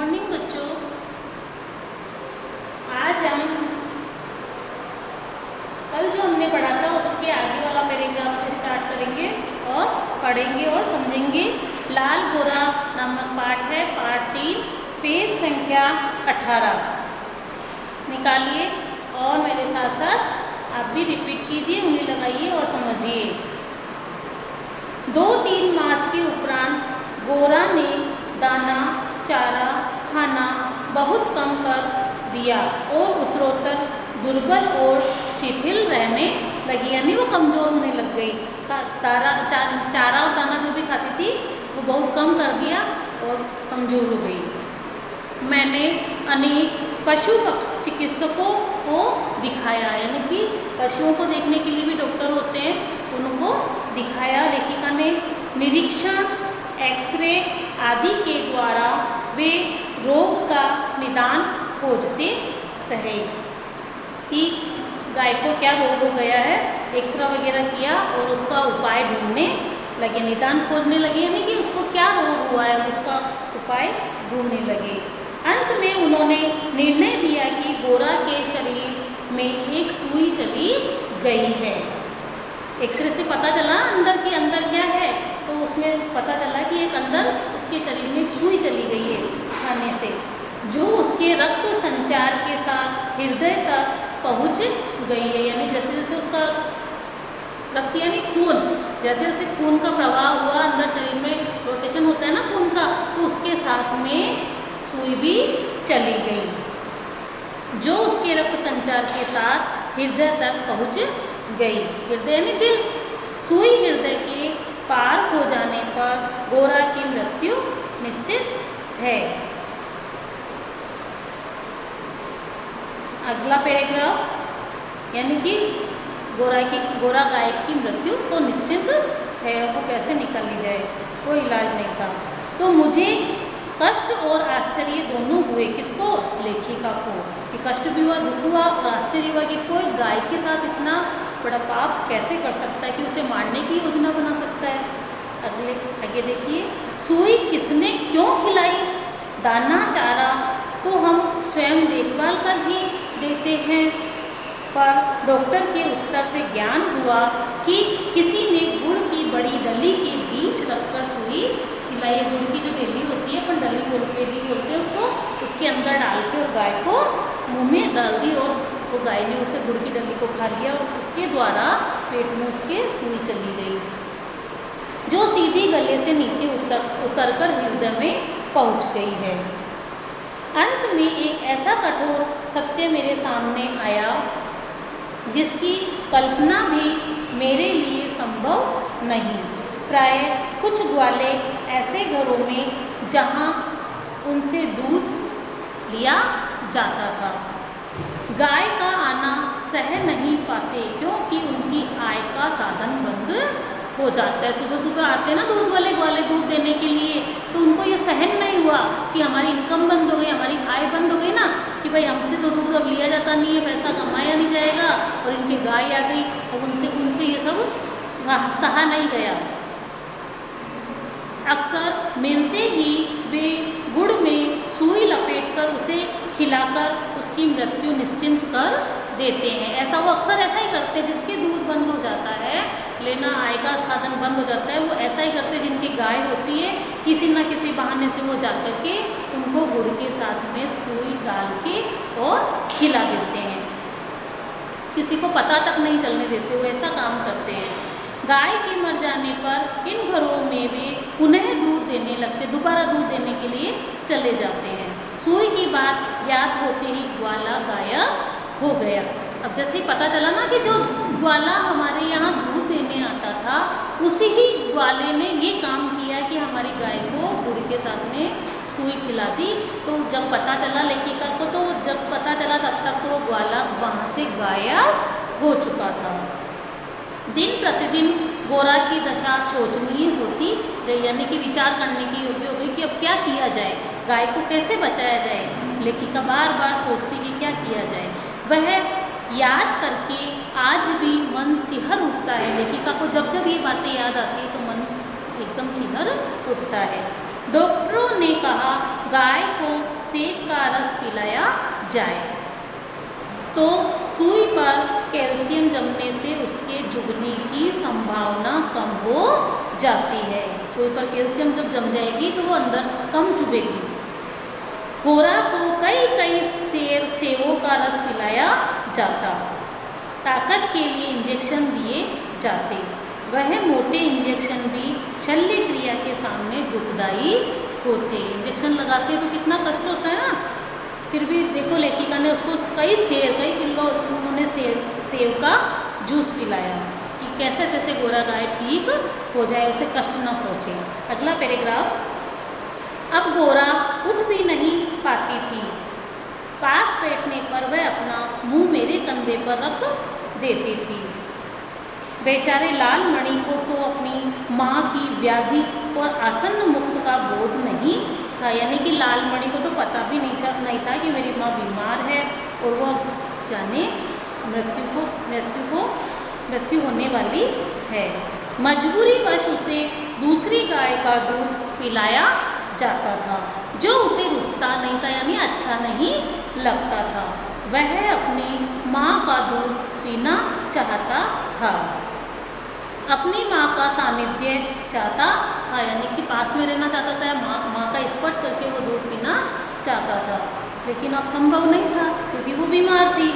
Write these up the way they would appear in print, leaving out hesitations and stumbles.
Morning बच्चों। आज हम कल जो हमने पढ़ा था उसके आगे वाला पैराग्राफ से स्टार्ट करेंगे और पढ़ेंगे और समझेंगे। लाल गोरा नामक पाठ है, पाठ 3, पेज संख्या 18 निकालिए और मेरे साथ साथ आप भी रिपीट कीजिए, उंगली लगाइए और समझिए। 2-3 मास के उपरांत गोरा ने दाना चारा खाना बहुत कम कर दिया और उत्तरोत्तर दुर्बल और शिथिल रहने लगी, यानी वो कमज़ोर होने लग गई। चारा और दाना जो भी खाती थी वो बहुत कम कर दिया और कमज़ोर हो गई। मैंने अनेक पशु चिकित्सकों को दिखाया, यानी कि पशुओं को देखने के लिए भी डॉक्टर होते हैं, उनको दिखाया। लेखिका ने निरीक्षण, एक्सरे आदि के द्वारा वे रोग का निदान खोजते रहे कि गाय को क्या रोग हो गया है। एक्सरे वगैरह किया और उसका उपाय ढूंढने लगे, निदान खोजने लगे, यानी कि उसको क्या रोग हुआ है उसका उपाय ढूंढने लगे। अंत में उन्होंने निर्णय दिया कि गोरा के शरीर में एक सुई चली गई है। एक्सरे से पता चला अंदर के अंदर क्या है, तो उसमें पता चला कि एक अंदर उसके शरीर में एक सुई चली गई है खाने से, जो उसके रक्त संचार के साथ हृदय तक पहुंच गई है। यानी जैसे जैसे उसका रक्त यानी खून, जैसे जैसे खून का प्रवाह हुआ अंदर शरीर में, रोटेशन होता है ना खून का, तो उसके साथ में सुई भी चली गई, जो उसके रक्त संचार के साथ हृदय तक पहुंच गई। हृदय यानी दिल। सुई हृदय के पार हो जाने पर गोरा की मृत्यु निश्चित है। अगला पैराग्राफ, यानी कि गोरा गाय की मृत्यु तो निश्चित है, वो कैसे निकल ली जाए, कोई इलाज नहीं था। तो मुझे कष्ट और आश्चर्य दोनों हुए। किसको? लेखिका को, कि कष्ट भी हुआ, दुख हुआ और आश्चर्य हुआ कि कोई गाय के साथ इतना बड़ा पाप कैसे कर सकता है कि उसे मारने की योजना बना सकता है। आगे देखिए, सुई किसने क्यों खिलाई? दाना चारा तो हम स्वयं देखभाल कर ही देते हैं, पर डॉक्टर के उत्तर से ज्ञान हुआ कि किसी ने गुड़ की बड़ी डली के बीच रखकर सुई खिलाई। गुड़ की जो डली होती है, अपन डली बोलते हैं उसको, उसके अंदर डाल के और गाय को मुंह में डाल दी और वो गाय ने उसे गुड़ की डली को खा लिया और उसके द्वारा पेट में उसके सुई चली गई, जो सीधी गले से नीचे उतरकर हृदय में पहुंच गई है। अंत में एक ऐसा कठोर सत्य मेरे सामने आया जिसकी कल्पना भी मेरे लिए संभव नहीं। प्राय कुछ ग्वाले ऐसे घरों में जहां उनसे दूध लिया जाता था, गाय का आना सह नहीं पाते क्योंकि उनकी आय का साधन बंद हो जाता है। सुबह सुबह आते हैं ना दूध वाले ग्वाले दूध देने के लिए, तो उनको ये सहन नहीं हुआ कि हमारी इनकम बंद हो गई, हमारी आय बंद हो गई ना, कि भाई हमसे तो दूध अब लिया जाता नहीं है, पैसा कमाया नहीं जाएगा, और इनकी गाय आ गई और उनसे ये सब सहा नहीं गया। अक्सर मिलते ही वे गुड़ में सुई लपेटकर उसे खिलाकर उसकी मृत्यु निश्चिंत कर देते हैं। ऐसा वो अक्सर ऐसा ही करते हैं, जिसके दूध बंद हो जाता है, लेना आय का साधन बंद हो जाता है, वो ऐसा ही करते हैं। जिनकी गाय होती है, किसी न किसी बहाने से वो जाकर के उनको गुड़ के साथ में सुई डाल के और खिला देते हैं, किसी को पता तक नहीं चलने देते, वो ऐसा काम करते हैं। गाय के मर जाने पर इन घरों में वे पुनः दूध देने लगते, दोबारा दूध देने के लिए चले जाते हैं। सुई की बात ज्ञात होते ही ग्वाला गायब हो गया। अब जैसे ही पता चला ना कि जो ग्वाला हमारे यहाँ दूध देने आता था, उसी ही ग्वाले ने ये काम किया कि हमारी गाय को गुड़ के साथ में सुई खिला दी। तो जब पता चला लेखिका को, तो जब पता चला तब तक तो वो ग्वाला वहाँ से गायब हो चुका था। दिन प्रतिदिन गोरा की दशा शोचनीय होती गई, यानी कि विचार करने की योग्य हो गई कि अब क्या किया जाए, गाय को कैसे बचाया जाए। लेखिका बार बार सोचती कि क्या किया जाए। वह याद करके आज भी मन सिहर उठता है। लेखिका को जब जब ये बातें याद आती है तो मन एकदम सिहर उठता है। डॉक्टरों ने कहा गाय को सेब का रस पिलाया जाए। तो सुई पर कैल्शियम जमने से उसके जुगने की संभावना कम हो जाती है। सुई पर कैल्शियम जब जम जाएगी तो वो अंदर कम चुभेगी। गोरा को कई कई सेवों का रस पिलाया जाता। ताकत के लिए इंजेक्शन दिए जाते। वह मोटे इंजेक्शन भी शल्य क्रिया के सामने दुखदायी होते। इंजेक्शन लगाते तो कितना कष्ट होता है ना, फिर भी देखो लेखिका ने उसको कई किलो उन्होंने सेव का जूस पिलाया कि कैसे तैसे गोरा गाय ठीक हो जाए, उसे कष्ट न पहुँचे। अगला पैराग्राफ। अब गोरा उठ भी नहीं पाती थी। पास बैठने पर वह अपना मुंह मेरे कंधे पर रख देती थी। बेचारे लाल मणि को तो अपनी माँ की व्याधि और आसन्न मुक्त का बोध नहीं था। यानी कि लाल मणि को तो पता भी नहीं था कि मेरी माँ बीमार है और वो जाने मृत्यु होने वाली है। मजबूरीवश उसे दूसरी गाय का दूध पिलाया जाता था जो उसे रुचता नहीं था, यानी अच्छा नहीं लगता था। वह अपनी माँ का दूध पीना चाहता था, अपनी माँ का सानिध्य चाहता था, यानी कि पास में रहना चाहता था, माँ का स्पर्श करके वो दूध पीना चाहता था। लेकिन अब संभव नहीं था क्योंकि वो बीमार थी।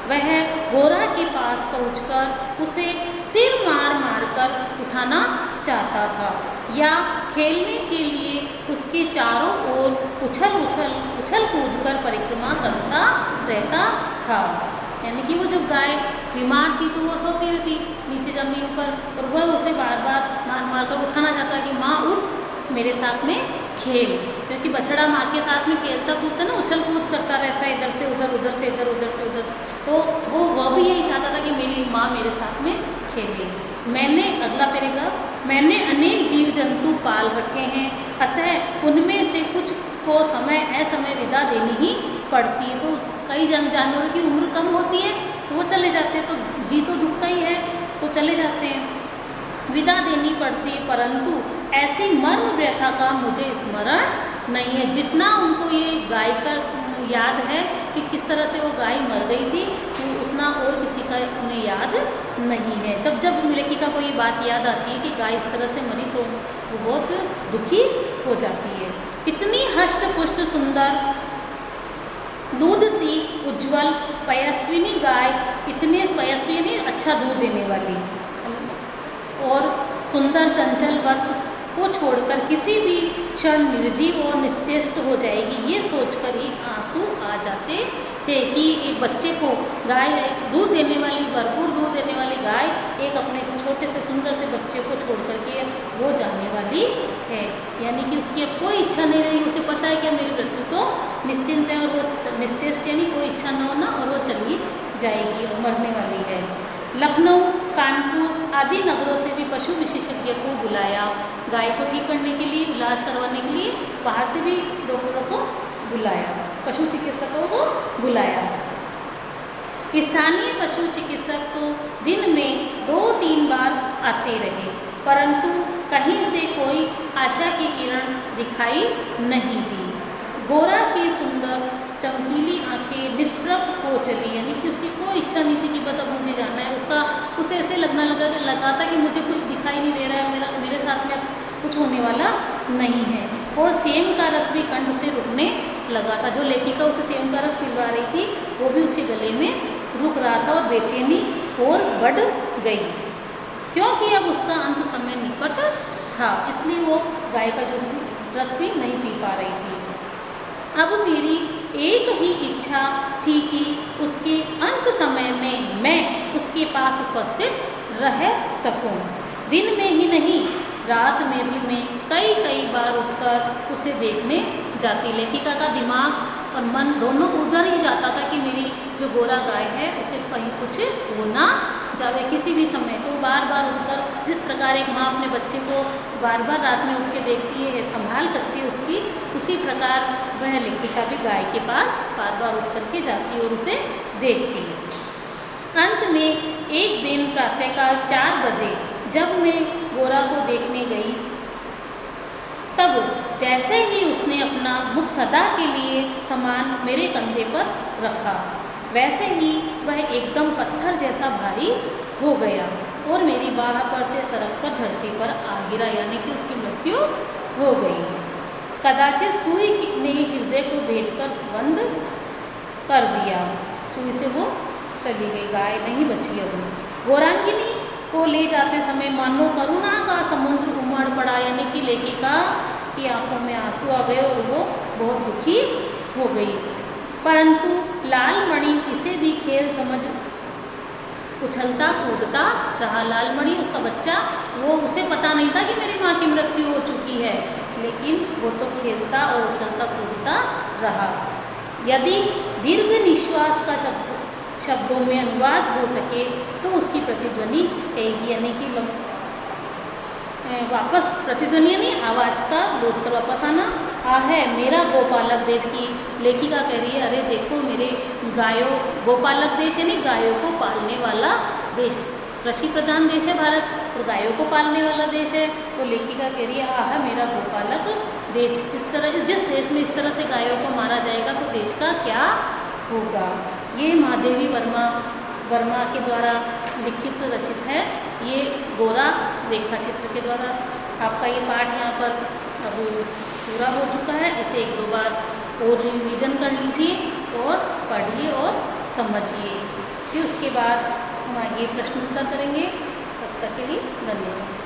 वह गोरा के पास पहुंचकर उसे सिर मार मार कर उठाना चाहता था या खेलने के लिए उसके चारों ओर उछल कूद कर परिक्रमा करता रहता था। यानी कि वो जब गाय बीमार थी तो वो सोती रहती नीचे ज़मीन पर और वह उसे बार बार मार मार कर उठाना चाहता कि माँ उठ मेरे साथ में खेल, क्योंकि बछड़ा माँ के साथ में खेलता कूदता ना, उछल कूद करता रहता है इधर से उधर, उधर से इधर, उधर से उधर। तो वह भी यही चाहता था कि मेरी माँ मेरे साथ में खेले। अगला पैराग्राफ। मैंने अनेक जीव जंतु पाल रखे हैं, अतः उनमें से कुछ को समय असमय विदा देनी ही पड़ती है। तो कई जानवरों की उम्र कम होती है तो वो चले जाते हैं, तो जी तो दुखता ही है तो चले जाते हैं, विदा देनी पड़ती है। परंतु ऐसी मर्म व्यथा का मुझे स्मरण नहीं है। जितना उनको ये गाय का याद है कि किस तरह से वो गाय मर गई थी, तो उतना और किसी का उन्हें याद नहीं है। जब लेखिका को ये बात याद आती है कि गाय इस तरह से मरी तो वो बहुत दुखी हो जाती है। इतनी हष्ट पुष्ट सुंदर दूध सी उज्जवल पयस्विनी गाय, इतने पयस्विनी अच्छा दूध देने वाली और सुंदर चंचल वत्स को छोड़कर किसी भी क्षण निर्जीव और निश्चेष्ट हो जाएगी, ये सोचकर ही आंसू आ जाते थे कि एक बच्चे को गाय, दूध देने वाली, भरपूर दूध देने वाली गाय एक अपने छोटे से सुंदर से बच्चे को छोड़ करके वो जाने वाली है। यानी कि उसकी अब कोई इच्छा नहीं रही, उसे पता है कि मेरी मृत्यु तो निश्चिंत है और वो निश्चेष्ट यानी कोई इच्छा न होना और वो चली जाएगी और मरने वाली है। लखनऊ, कानपुर आदि नगरों से भी पशु विशेषज्ञ को बुलाया, गाय को ठीक करने के लिए, इलाज करवाने के लिए बाहर से भी डॉक्टरों को बुलाया, पशु चिकित्सकों को बुलाया। स्थानीय पशु चिकित्सक तो दिन में 2-3 बार आते रहे, परंतु कहीं से कोई आशा की किरण दिखाई नहीं दी। गोरा की सुंदर चमकीली आंखें निष्प्रभ हो चली, यानी कि उसकी कोई इच्छा नहीं थी कि बस अब मुझे जाना है। उसे ऐसे लगा था कि मुझे कुछ दिखाई नहीं दे रहा है, मेरे साथ में अब कुछ होने वाला नहीं है। और सेम का रस भी कंठ से रुकने लगा था। जो लेखिका उसे सेम का रस पिलवा रही थी वो भी उसके गले में रुक रहा था और बेचैनी और बढ़ गई, क्योंकि अब उसका अंत समय निकट था, इसलिए वो गाय का जूस रस भी नहीं पी पा रही थी। अब मेरी एक ही इच्छा थी कि उसके अंत समय में मैं उसके पास उपस्थित रह सकूं। दिन में ही नहीं, रात में भी मैं कई बार उठकर उसे देखने जाती। लेखिका का दिमाग और मन दोनों उधर ही जाता था कि मेरी जो गोरा गाय है उसे कहीं कुछ हो ना जावे किसी भी समय। तो बार बार उठकर, जिस प्रकार एक माँ अपने बच्चे को बार बार रात में उठ के देखती है, संभाल करती है उसकी, उसी प्रकार वह लेखिका भी गाय के पास बार बार उठ करके जाती और उसे देखती। अंत में एक दिन प्रातःकाल 4 बजे जब मैं गोरा को देखने गई तब जैसे ही उसने अपना मुख सदा के लिए समान मेरे कंधे पर रखा, वैसे ही वह एकदम पत्थर जैसा भारी हो गया और मेरी बाह पर से सरक कर धरती पर आ गिरा, यानी कि उसकी मृत्यु हो गई। कदाचित सुई ने हृदय को भेद कर बंद कर दिया, सुई से वो चली गई, गाय नहीं बची अब। गौरांगिनी को ले जाते समय मानो करुणा का समुद्र उमड़ पड़ा, यानी कि लेखिका की आंखों में आंसू आ गए और वो बहुत दुखी हो गई। परंतु लालमणि इसे भी खेल समझ उछलता कूदता रहा। लालमणि उसका बच्चा, वो उसे पता नहीं था कि मेरी माँ की मृत्यु हो चुकी है, लेकिन वो तो खेलता और उछलता कूदता रहा। यदि दीर्घ निश्वास का शब्दों में अनुवाद हो सके तो उसकी प्रतिध्वनि है, यानी कि वापस प्रतिध्वनि यानी आवाज़ का लौट कर वापस आना। आ है मेरा गोपालक देश की लेखिका कह रही है, अरे देखो मेरे गायों, गोपालक देश यानी गायों को पालने वाला देश, कृषि प्रधान देश है भारत और गायों को पालने वाला देश है। तो लेखिका कह रही है, आह मेरा गोपालक देश, जिस देश में इस तरह से गायों को मारा जाएगा तो देश का क्या होगा। ये महादेवी वर्मा के द्वारा लिखित रचित है, ये गोरा रेखा चित्र के द्वारा। आपका ये पाठ यहाँ पर अब पूरा हो चुका है, इसे 1-2 बार और रिवीजन कर लीजिए और पढ़िए और समझिए। फिर उसके बाद हम आगे प्रश्न उत्तर करेंगे। तब तक के लिए धन्यवाद।